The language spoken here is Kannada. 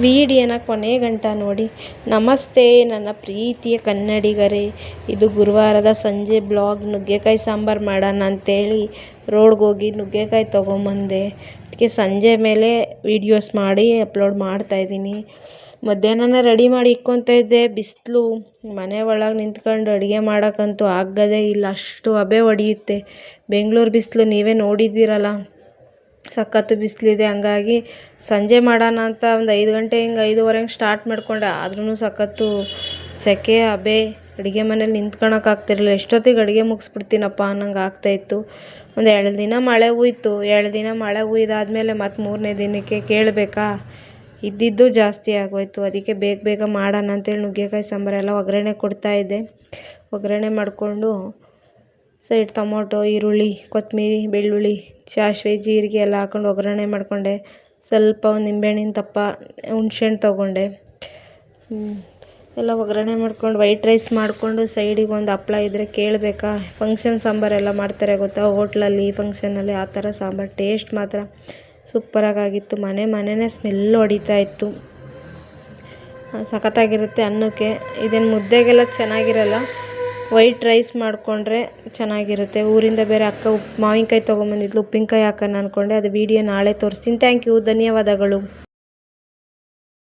ವಿಡಿಯೋನ ಕೊನೆ ಗಂಟ ನೋಡಿ. ನಮಸ್ತೆ ನನ್ನ ಪ್ರೀತಿಯ ಕನ್ನಡಿಗರೇ, ಇದು ಗುರುವಾರದ ಸಂಜೆ ಬ್ಲಾಗ್. ನುಗ್ಗೆಕಾಯಿ ಸಾಂಬಾರು ಮಾಡೋಣ ಅಂತೇಳಿ ರೋಡ್ಗೆ ಹೋಗಿ ನುಗ್ಗೆಕಾಯಿ ತೊಗೊಂಬಂದೆ. ಅದಕ್ಕೆ ಸಂಜೆ ಮೇಲೆ ವೀಡಿಯೋಸ್ ಮಾಡಿ ಅಪ್ಲೋಡ್ ಮಾಡ್ತಾಯಿದ್ದೀನಿ. ಮಧ್ಯಾಹ್ನನೇ ರೆಡಿ ಮಾಡಿ ಇಕ್ಕೊತಾ ಇದ್ದೆ. ಬಿಸಿಲು ಮನೆ ಒಳಗೆ ನಿಂತ್ಕೊಂಡು ಅಡುಗೆ ಮಾಡೋಕ್ಕಂತೂ ಆಗೋದೇ ಇಲ್ಲ, ಅಷ್ಟು ಹಬೆ ಹೊಡೆಯುತ್ತೆ. ಬೆಂಗಳೂರು ಬಿಸಿಲು ನೀವೇ ನೋಡಿದ್ದೀರಲ್ಲ, ಸಖತ್ತು ಬಿಸಿಲಿದೆ. ಹಂಗಾಗಿ ಸಂಜೆ ಮಾಡೋಣ ಅಂತ ಒಂದು 5 ಗಂಟೆ ಹಿಂಗೆ 5:15 ಹಂಗೆ ಸ್ಟಾರ್ಟ್ ಮಾಡಿಕೊಂಡೆ. ಆದ್ರೂ ಸಖತ್ತು ಸೆಕೆ, ಹಬೆ, ಅಡುಗೆ ಮನೇಲಿ ನಿಂತ್ಕೊಳಕ್ಕಾಗ್ತಿರಲಿಲ್ಲ. ಎಷ್ಟೊತ್ತಿಗೆ ಅಡುಗೆ ಮುಗಿಸ್ಬಿಡ್ತೀನಪ್ಪ ಅನ್ನಂಗೆ ಆಗ್ತಾಯಿತ್ತು. ಒಂದು 2 ದಿನ ಮಳೆ ಹುಯ್ತು. 2 ದಿನ ಮಳೆ ಹುಯ್ದಾದ್ಮೇಲೆ ಮತ್ತು 3ನೇ ದಿನಕ್ಕೆ ಕೇಳಬೇಕಾ, ಇದ್ದಿದ್ದು ಜಾಸ್ತಿ ಆಗೋಯ್ತು. ಅದಕ್ಕೆ ಬೇಗ ಬೇಗ ಮಾಡೋಣ ಅಂತೇಳಿ ನುಗ್ಗೆಕಾಯಿ ಸಾಂಬಾರೆಲ್ಲ ಒಗ್ಗರಣೆ ಕೊಡ್ತಾಯಿದ್ದೆ. ಒಗ್ಗರಣೆ ಮಾಡಿಕೊಂಡು ಸೈಡ್ ಟೊಮೊಟೊ, ಈರುಳ್ಳಿ, ಕೊತ್ತಂಬರಿ, ಬೆಳ್ಳುಳ್ಳಿ, ಸಾಸಿವೆ, ಜೀರಿಗೆ ಎಲ್ಲ ಹಾಕೊಂಡು ಒಗ್ಗರಣೆ ಮಾಡಿಕೊಂಡೆ. ಸ್ವಲ್ಪ ಒಂದು ನಿಂಬೆಹಣ್ಣಿನ ದಪ್ಪ ಹುಣ್ಸೆಹಣ್ಣು ತೊಗೊಂಡೆ. ಎಲ್ಲ ಒಗ್ಗರಣೆ ಮಾಡ್ಕೊಂಡು ವೈಟ್ ರೈಸ್ ಮಾಡಿಕೊಂಡು ಸೈಡಿಗೆ ಒಂದು ಹಪ್ಳ ಇದ್ದರೆ ಕೇಳಬೇಕಾ. ಫಂಕ್ಷನ್ ಸಾಂಬಾರೆಲ್ಲ ಮಾಡ್ತಾರೆ ಗೊತ್ತಾ, ಹೋಟ್ಲಲ್ಲಿ, ಫಂಕ್ಷನಲ್ಲಿ, ಆ ಥರ ಸಾಂಬಾರು. ಟೇಸ್ಟ್ ಮಾತ್ರ ಸೂಪರಾಗಿತ್ತು. ಮನೆಯೇ ಸ್ಮೆಲ್ ಹೊಡಿತಾ ಇತ್ತು. ಸಖತ್ತಾಗಿರುತ್ತೆ ಅನ್ನಕ್ಕೆ. ಇದೇನು ಮುದ್ದೆಗೆಲ್ಲ ಚೆನ್ನಾಗಿರಲ್ಲ, ವೈಟ್ ರೈಸ್ ಮಾಡಿಕೊಂಡ್ರೆ ಚೆನ್ನಾಗಿರುತ್ತೆ. ಊರಿಂದ ಬೇರೆ ಅಕ್ಕ ಮಾವಿನಕಾಯಿ ತೊಗೊಂಬಂದಿದ್ಲು, ಉಪ್ಪಿನಕಾಯಿ ಹಾಕೋಣ ಅಂದ್ಕೊಂಡೆ. ಅದು ವೀಡಿಯೋ ನಾಳೆ ತೋರಿಸ್ತೀನಿ. ಥ್ಯಾಂಕ್ ಯು, ಧನ್ಯವಾದಗಳು.